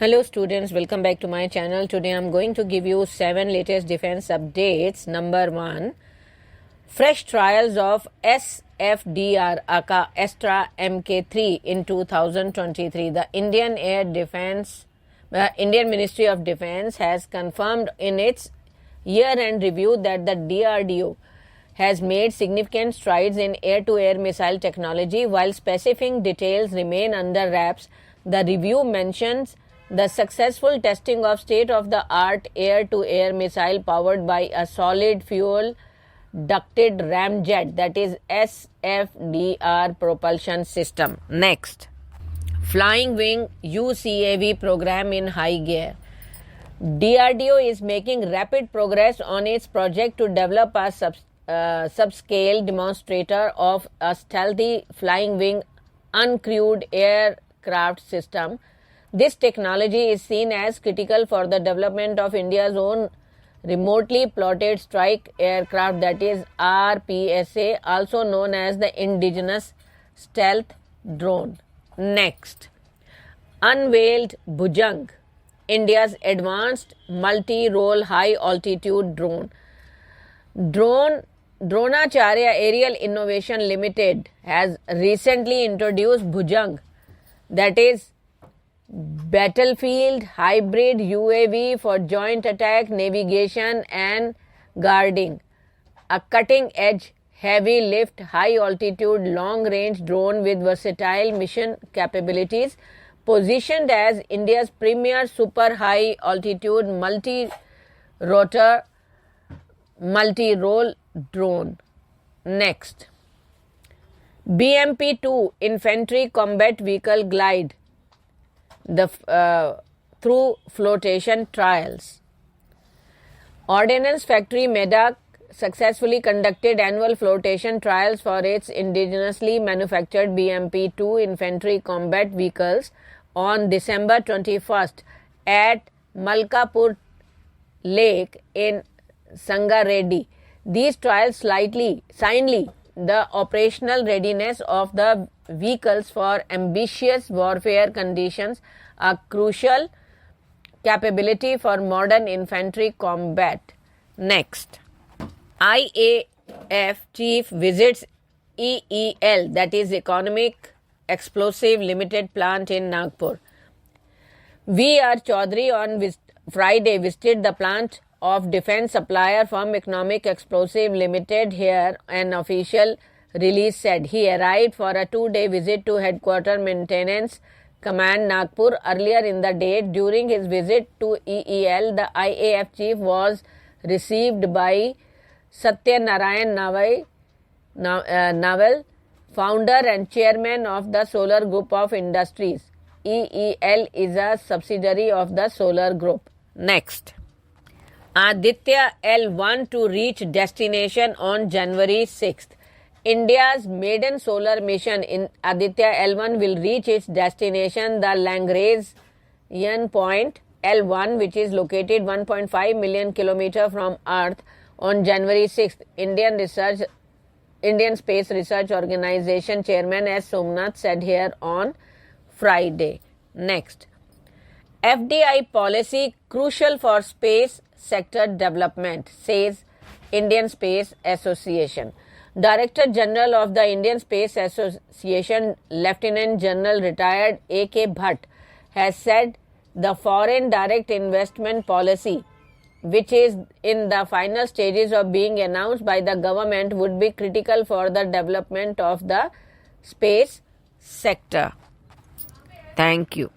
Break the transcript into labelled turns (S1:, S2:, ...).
S1: Hello students, welcome back to my channel. Today I am going to give you 7 latest defense updates. Number 1, fresh trials of SFDR aka Astra Mk3 in 2023. The Indian Ministry of Defense has confirmed in its year-end review that the DRDO has made significant strides in air-to-air missile technology. While specific details remain under wraps, the review mentions the successful testing of state-of-the-art air-to-air missile powered by a solid fuel ducted ramjet, that is SFDR propulsion system. Next, flying wing UCAV program in high gear. DRDO is making rapid progress on its project to develop a subscale demonstrator of a stealthy flying wing uncrewed aircraft system. This technology is seen as critical for the development of India's own remotely piloted strike aircraft, that is RPSA, also known as the indigenous stealth drone. Next, unveiled Bhujang, India's advanced multi-role high-altitude drone. Dronacharya Aerial Innovation Limited has recently introduced Bhujang, that is battlefield hybrid UAV for joint attack, navigation and guarding, a cutting-edge, heavy-lift, high-altitude, long-range drone with versatile mission capabilities, positioned as India's premier super high-altitude multi-rotor, multi-role drone. Next, BMP-II Infantry Combat Vehicle Glide through floatation trials. Ordnance Factory Medak successfully conducted annual floatation trials for its indigenously manufactured BMP-II infantry combat vehicles on December 21st at Malkapur Lake in Sangareddy. These trials signally the operational readiness of the vehicles for ambitious warfare conditions, a crucial capability for modern infantry combat. Next, IAF chief visits EEL, that is Economic Explosive Limited plant in Nagpur. V.R. Chaudhary on Friday visited the plant of defense supplier firm Economic Explosive Limited. Here, an official release said he arrived for a 2-day visit to Headquarter Maintenance Command Nagpur earlier in the day. During his visit to EEL, the IAF chief was received by Satya Narayan Naval, founder and chairman of the Solar Group of Industries. EEL is a subsidiary of the Solar Group. Next, Aditya L1 to reach destination on January 6th. India's maiden solar mission in Aditya L1 will reach its destination, the Lagrangian point L1, which is located 1.5 million kilometers from Earth, on January 6th. Indian Space Research Organization Chairman S. Somnath said here on Friday. Next, FDI policy crucial for space sector development, says Indian Space Association. Director General of the Indian Space Association, Lieutenant General retired A.K. Bhatt, has said the foreign direct investment policy, which is in the final stages of being announced by the government, would be critical for the development of the space sector. Thank you.